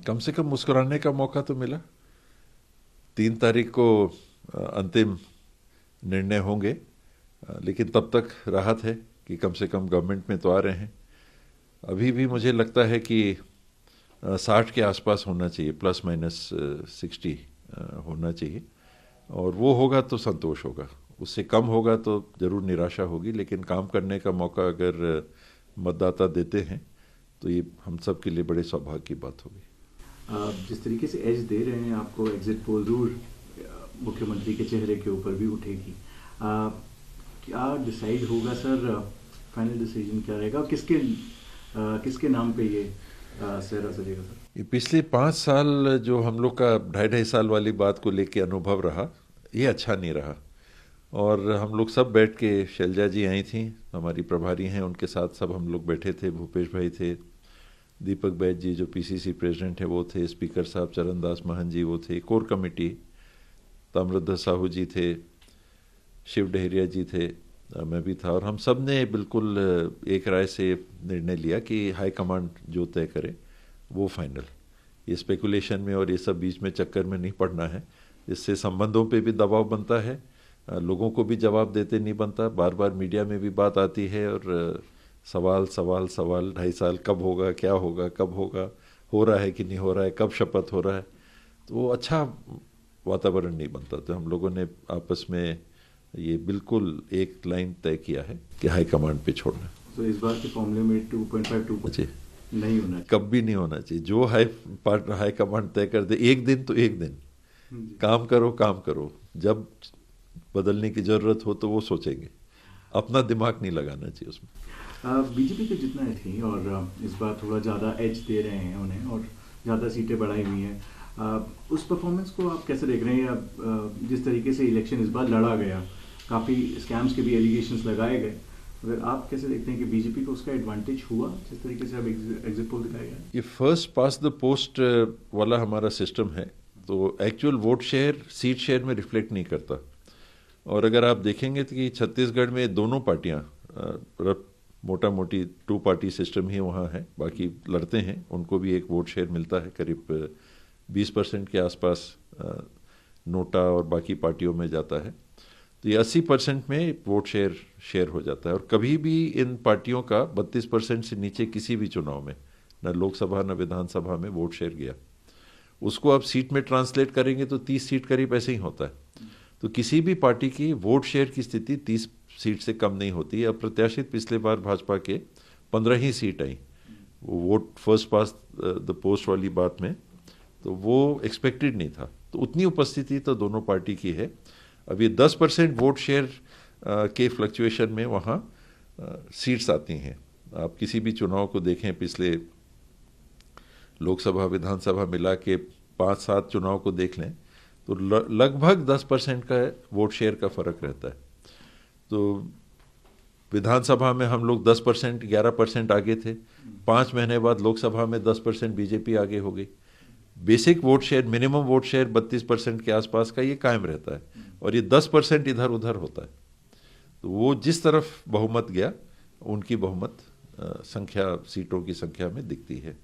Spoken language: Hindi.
कम से कम मुस्कुराने का मौका तो मिला। 3 तारीख को अंतिम निर्णय होंगे, लेकिन तब तक राहत है कि कम से कम गवर्नमेंट में तो आ रहे हैं। अभी भी मुझे लगता है कि 60 के आसपास होना चाहिए, प्लस माइनस 60 होना चाहिए, और वो होगा तो संतोष होगा। उससे कम होगा तो ज़रूर निराशा होगी, लेकिन काम करने का मौका अगर मतदाता देते हैं तो ये हम सब के लिए बड़े सौभाग्य की बात होगी। जिस तरीके से एज दे रहे हैं आपको, एग्जिट पोल जरूर मुख्यमंत्री के चेहरे के ऊपर भी उठेगी। क्या डिसाइड होगा सर, फाइनल डिसीजन क्या रहेगा, किसके नाम पे ये सेहरा सजेगा सर? ये पिछले 5 साल जो हम लोग का 2.5 साल वाली बात को लेके अनुभव रहा, ये अच्छा नहीं रहा। और हम लोग सब बैठ के, शैलजा जी आई थी, हमारी प्रभारी हैं, उनके साथ सब हम लोग बैठे थे। भूपेश भाई थे, दीपक बैद जी जो पीसीसी प्रेसिडेंट हैं वो थे, स्पीकर साहब चरणदास महन जी वो थे, कोर कमेटी ताम्रध्वज साहू जी थे, शिव डहेरिया जी थे, मैं भी था, और हम सब ने बिल्कुल एक राय से निर्णय लिया कि हाई कमांड जो तय करे वो फाइनल। ये स्पेकुलेशन में और ये सब बीच में चक्कर में नहीं पड़ना है, इससे संबंधों पे भी दबाव बनता है, लोगों को भी जवाब देते नहीं बनता। बार बार मीडिया में भी बात आती है और सवाल सवाल सवाल, 2.5 साल कब होगा, क्या होगा, कब होगा, हो रहा है कि नहीं हो रहा है, कब शपथ हो रहा है, तो वो अच्छा वातावरण नहीं बनता। तो हम लोगों ने आपस में ये बिल्कुल एक लाइन तय किया है कि हाई कमांड पे छोड़ना। तो इस बार के फॉर्मूले में 2.5 नहीं होना चाहिए, कभी नहीं होना चाहिए। जो हाई कमांड तय कर दे, एक दिन तो एक दिन, काम करो काम करो, जब बदलने की जरूरत हो तो वो सोचेंगे, अपना दिमाग नहीं लगाना चाहिए उसमें। बीजेपी के जितना थी, और इस बार थोड़ा ज़्यादा एज दे रहे हैं उन्हें और ज़्यादा सीटें बढ़ाई हुई हैं, उस परफॉर्मेंस को आप कैसे देख रहे हैं? या जिस तरीके से इलेक्शन इस बार लड़ा गया, काफ़ी स्कैम्स के भी एलिगेशंस लगाए गए, अगर आप कैसे देखते हैं कि बीजेपी को उसका एडवांटेज हुआ जिस तरीके से अब एग्जिट पोल दिखाया गया? ये फर्स्ट पास द पोस्ट वाला हमारा सिस्टम है, तो actual vote share seat share में रिफ्लेक्ट नहीं करता। और अगर आप देखेंगे तो कि छत्तीसगढ़ में दोनों पार्टियां, मोटा मोटी 2 पार्टी सिस्टम ही वहाँ है, बाकी लड़ते हैं, उनको भी एक वोट शेयर मिलता है, करीब 20% के आसपास नोटा और बाकी पार्टियों में जाता है। तो ये 80% में वोट शेयर हो जाता है। और कभी भी इन पार्टियों का 32% से नीचे किसी भी चुनाव में, न लोकसभा न विधानसभा में वोट शेयर गया। उसको आप सीट में ट्रांसलेट करेंगे तो 30 सीट करीब ऐसे ही होता है। तो किसी भी पार्टी की वोट शेयर की स्थिति 30 सीट से कम नहीं होती है। अप्रत्याशित पिछले बार भाजपा के 15 ही सीट आई, वो vote first pass the post वाली बात में, तो वो एक्सपेक्टेड नहीं था। तो उतनी उपस्थिति तो दोनों पार्टी की है। अब ये 10% वोट शेयर के फ्लक्चुएशन में वहाँ सीट्स आती हैं। आप किसी भी चुनाव को देखें, पिछले लोकसभा विधानसभा मिला के 5-7 चुनाव को देख लें, तो लगभग 10% का वोट शेयर का फर्क रहता है। तो विधानसभा में हम लोग 10%, 11% आगे थे, 5 महीने बाद लोकसभा में 10% बीजेपी आगे हो गई। Basic vote share, minimum vote share 32% के आसपास का ये कायम रहता है, और ये 10% इधर उधर होता है। तो वो जिस तरफ बहुमत गया, उनकी बहुमत संख्या, सीटों की संख्या में दिखती है।